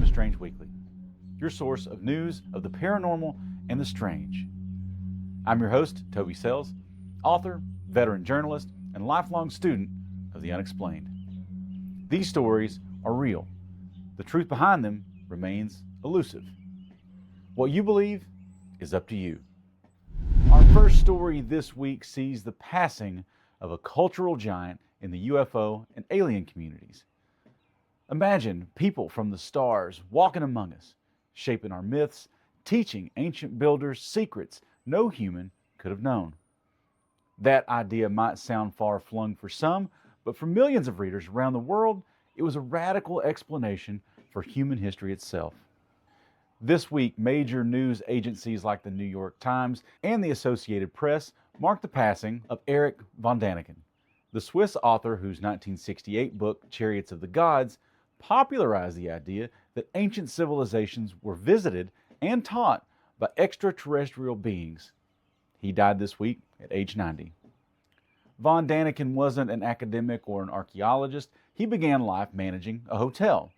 Welcome to Strange Weekly, your source of news of the paranormal and the strange. I'm your host, Toby Sells, author, veteran journalist, and lifelong student of the unexplained. These stories are real. The truth behind them remains elusive. What you believe is up to you. Our first story this week sees the passing of a cultural giant in the UFO and alien communities. Imagine people from the stars walking among us, shaping our myths, teaching ancient builders secrets no human could have known. That idea might sound far-flung for some, but for millions of readers around the world, it was a radical explanation for human history itself. This week, major news agencies like the New York Times and the Associated Press marked the passing of Erich von Däniken, the Swiss author whose 1968 book, Chariots of the Gods, popularized the idea that ancient civilizations were visited and taught by extraterrestrial beings. He died this week at age 90. Von Däniken wasn't an academic or an archaeologist. He began life managing a hotel.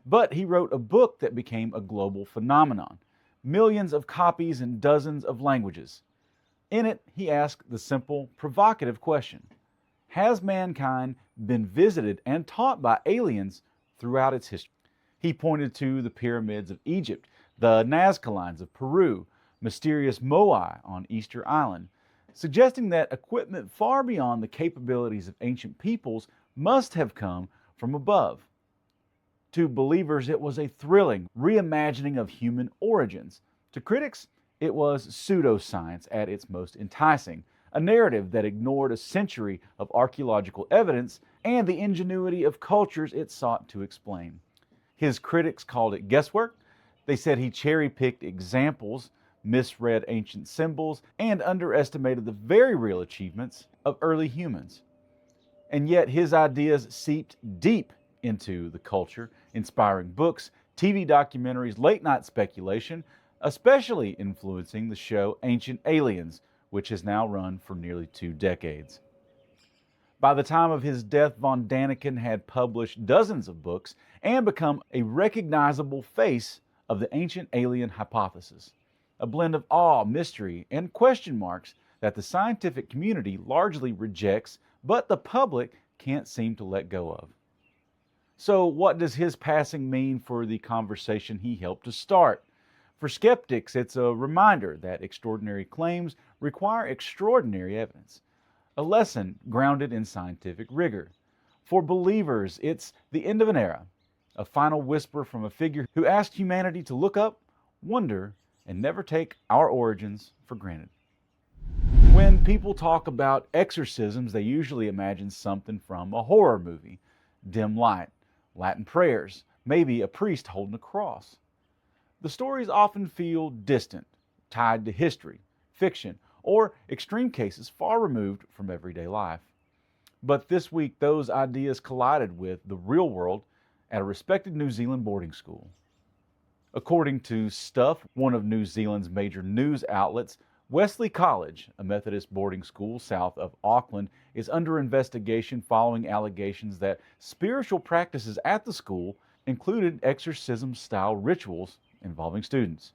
But he wrote a book that became a global phenomenon, millions of copies in dozens of languages. In it, he asked the simple, provocative question: has mankind been visited and taught by aliens throughout its history? He pointed to the pyramids of Egypt, the Nazca lines of Peru, mysterious Moai on Easter Island, suggesting that equipment far beyond the capabilities of ancient peoples must have come from above. To believers, it was a thrilling reimagining of human origins. To critics, it was pseudoscience at its most enticing, a narrative that ignored a century of archaeological evidence and the ingenuity of cultures it sought to explain. His critics called it guesswork. They said he cherry-picked examples, misread ancient symbols, and underestimated the very real achievements of early humans. And yet his ideas seeped deep into the culture, inspiring books, TV documentaries, late-night speculation, especially influencing the show Ancient Aliens, which has now run for nearly 2 decades. By the time of his death, von Däniken had published dozens of books and become a recognizable face of the ancient alien hypothesis, a blend of awe, mystery, and question marks that the scientific community largely rejects, but the public can't seem to let go of. So what does his passing mean for the conversation he helped to start? For skeptics, it's a reminder that extraordinary claims require extraordinary evidence, a lesson grounded in scientific rigor. For believers, it's the end of an era, a final whisper from a figure who asked humanity to look up, wonder, and never take our origins for granted. When people talk about exorcisms, they usually imagine something from a horror movie: dim light, Latin prayers, maybe a priest holding a cross. The stories often feel distant, tied to history, fiction, or extreme cases far removed from everyday life. But this week, those ideas collided with the real world at a respected New Zealand boarding school. According to Stuff, one of New Zealand's major news outlets, Wesley College, a Methodist boarding school south of Auckland, is under investigation following allegations that spiritual practices at the school included exorcism-style rituals involving students.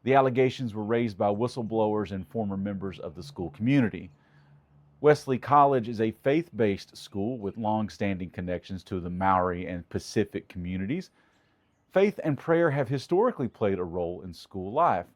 The allegations were raised by whistleblowers and former members of the school community. Wesley College is a faith-based school with long-standing connections to the Maori and Pacific communities. Faith and prayer have historically played a role in school life.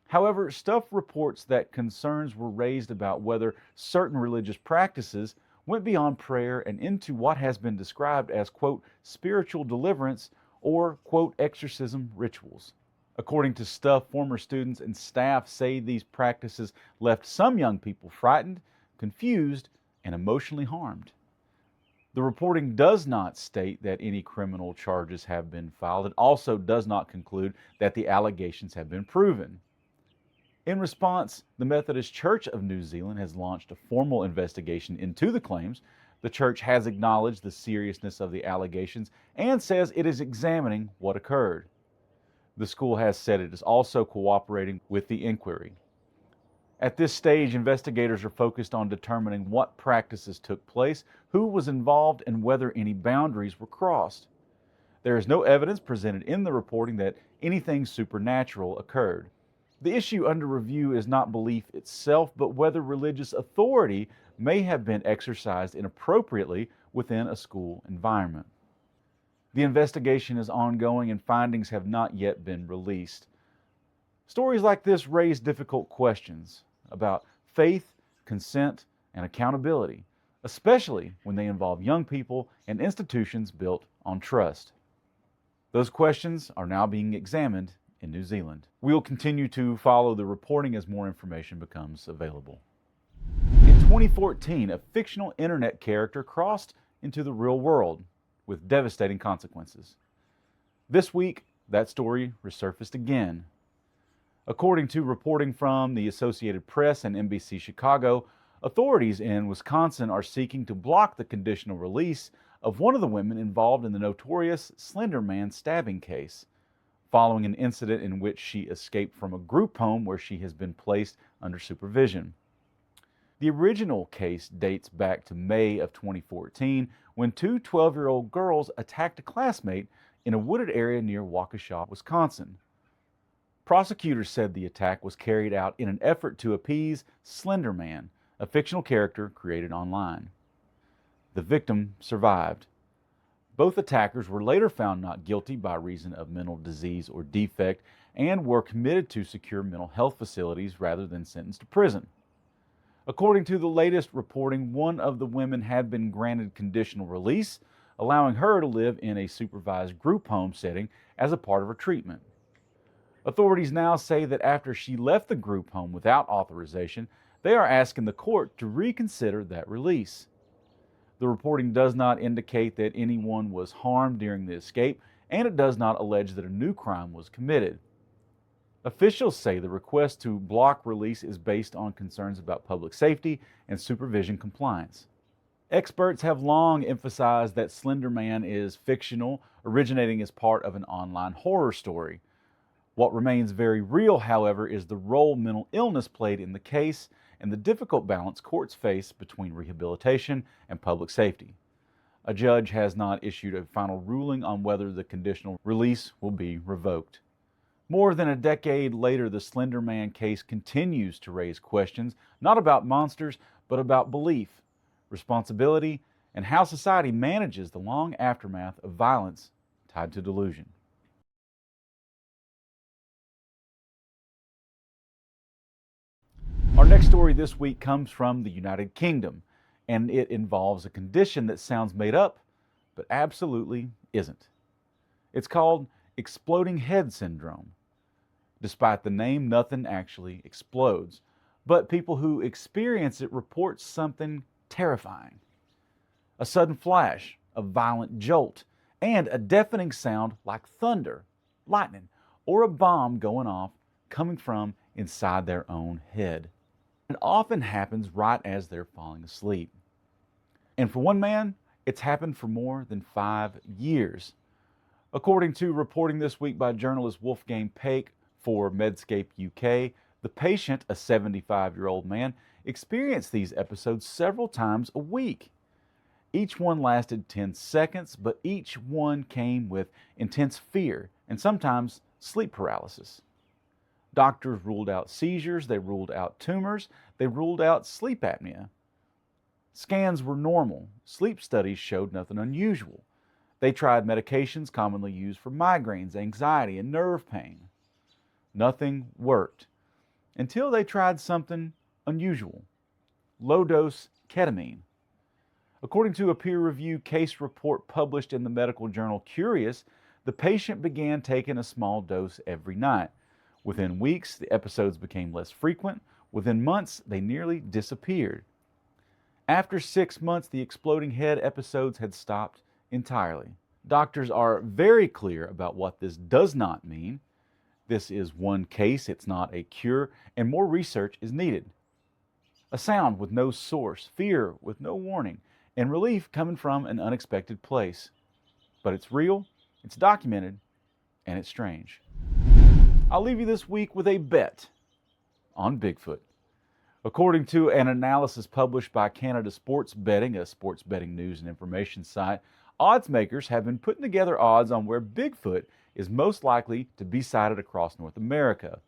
However, Stuff reports that concerns were raised about whether certain religious practices went beyond prayer and into what has been described as, quote, spiritual deliverance or, quote, exorcism rituals. According to Stuff, former students and staff say these practices left some young people frightened, confused, and emotionally harmed. The reporting does not state that any criminal charges have been filed. It also does not conclude that the allegations have been proven. In response, the Methodist Church of New Zealand has launched a formal investigation into the claims. The church has acknowledged the seriousness of the allegations and says it is examining what occurred. The school has said it is also cooperating with the inquiry. At this stage, investigators are focused on determining what practices took place, who was involved, and whether any boundaries were crossed. There is no evidence presented in the reporting that anything supernatural occurred. The issue under review is not belief itself, but whether religious authority may have been exercised inappropriately within a school environment. The investigation is ongoing and findings have not yet been released. Stories like this raise difficult questions about faith, consent, and accountability, especially when they involve young people and institutions built on trust. Those questions are now being examined in New Zealand. We'll continue to follow the reporting as more information becomes available. In 2014, a fictional internet character crossed into the real world with devastating consequences. This week, that story resurfaced again. According to reporting from the Associated Press and NBC Chicago, authorities in Wisconsin are seeking to block the conditional release of one of the women involved in the notorious Slender Man stabbing case, following an incident in which she escaped from a group home where she has been placed under supervision. The original case dates back to May of 2014 when two 12-year-old girls attacked a classmate in a wooded area near Waukesha, Wisconsin. Prosecutors said the attack was carried out in an effort to appease Slender Man, a fictional character created online. The victim survived. Both attackers were later found not guilty by reason of mental disease or defect and were committed to secure mental health facilities rather than sentenced to prison. According to the latest reporting, one of the women had been granted conditional release, allowing her to live in a supervised group home setting as a part of her treatment. Authorities now say that after she left the group home without authorization, they are asking the court to reconsider that release. The reporting does not indicate that anyone was harmed during the escape, and it does not allege that a new crime was committed. Officials say the request to block release is based on concerns about public safety and supervision compliance. Experts have long emphasized that Slender Man is fictional, originating as part of an online horror story. What remains very real, however, is the role mental illness played in the case and the difficult balance courts face between rehabilitation and public safety. A judge has not issued a final ruling on whether the conditional release will be revoked. More than a decade later, the Slender Man case continues to raise questions, not about monsters, but about belief, responsibility, and how society manages the long aftermath of violence tied to delusion. Our next story this week comes from the United Kingdom, and it involves a condition that sounds made up, but absolutely isn't. It's called exploding head syndrome. Despite the name, nothing actually explodes, but people who experience it report something terrifying. A sudden flash, a violent jolt, and a deafening sound like thunder, lightning, or a bomb going off coming from inside their own head. It often happens right as they're falling asleep. And for one man, it's happened for more than 5 years. According to reporting this week by journalist Wolfgang Peck for Medscape UK, the patient, a 75-year-old man, experienced these episodes several times a week. Each one lasted 10 seconds, but each one came with intense fear and sometimes sleep paralysis. Doctors ruled out seizures, they ruled out tumors, they ruled out sleep apnea. Scans were normal. Sleep studies showed nothing unusual. They tried medications commonly used for migraines, anxiety, and nerve pain. Nothing worked until they tried something unusual: low-dose ketamine. According to a peer-reviewed case report published in the medical journal Curious, the patient began taking a small dose every night. Within weeks, the episodes became less frequent. Within months, they nearly disappeared. After 6 months, the exploding head episodes had stopped entirely. Doctors are very clear about what this does not mean. This is one case, it's not a cure, and more research is needed. A sound with no source, fear with no warning, and relief coming from an unexpected place. But it's real, it's documented, and it's strange. I'll leave you this week with a bet on Bigfoot. According to an analysis published by Canada Sports Betting, a sports betting news and information site, odds makers have been putting together odds on where Bigfoot is most likely to be sighted across North America.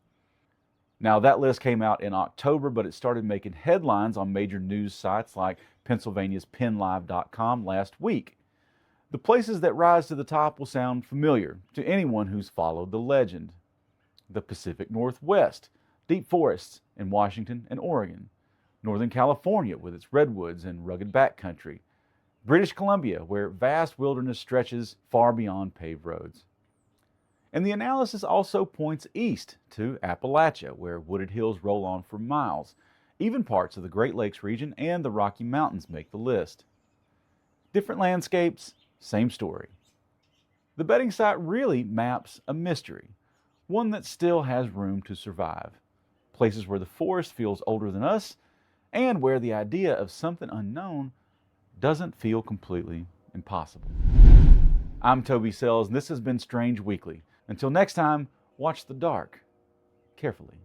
Now, that list came out in October, but it started making headlines on major news sites like Pennsylvania's PennLive.com last week. The places that rise to the top will sound familiar to anyone who's followed the legend. The Pacific Northwest, deep forests in Washington and Oregon, Northern California with its redwoods and rugged backcountry, British Columbia, where vast wilderness stretches far beyond paved roads. And the analysis also points east to Appalachia, where wooded hills roll on for miles. Even parts of the Great Lakes region and the Rocky Mountains make the list. Different landscapes, same story. The betting site really maps a mystery, one that still has room to survive. Places where the forest feels older than us, and where the idea of something unknown doesn't feel completely impossible. I'm Toby Sells, and this has been Strange Weekly. Until next time, watch the dark carefully.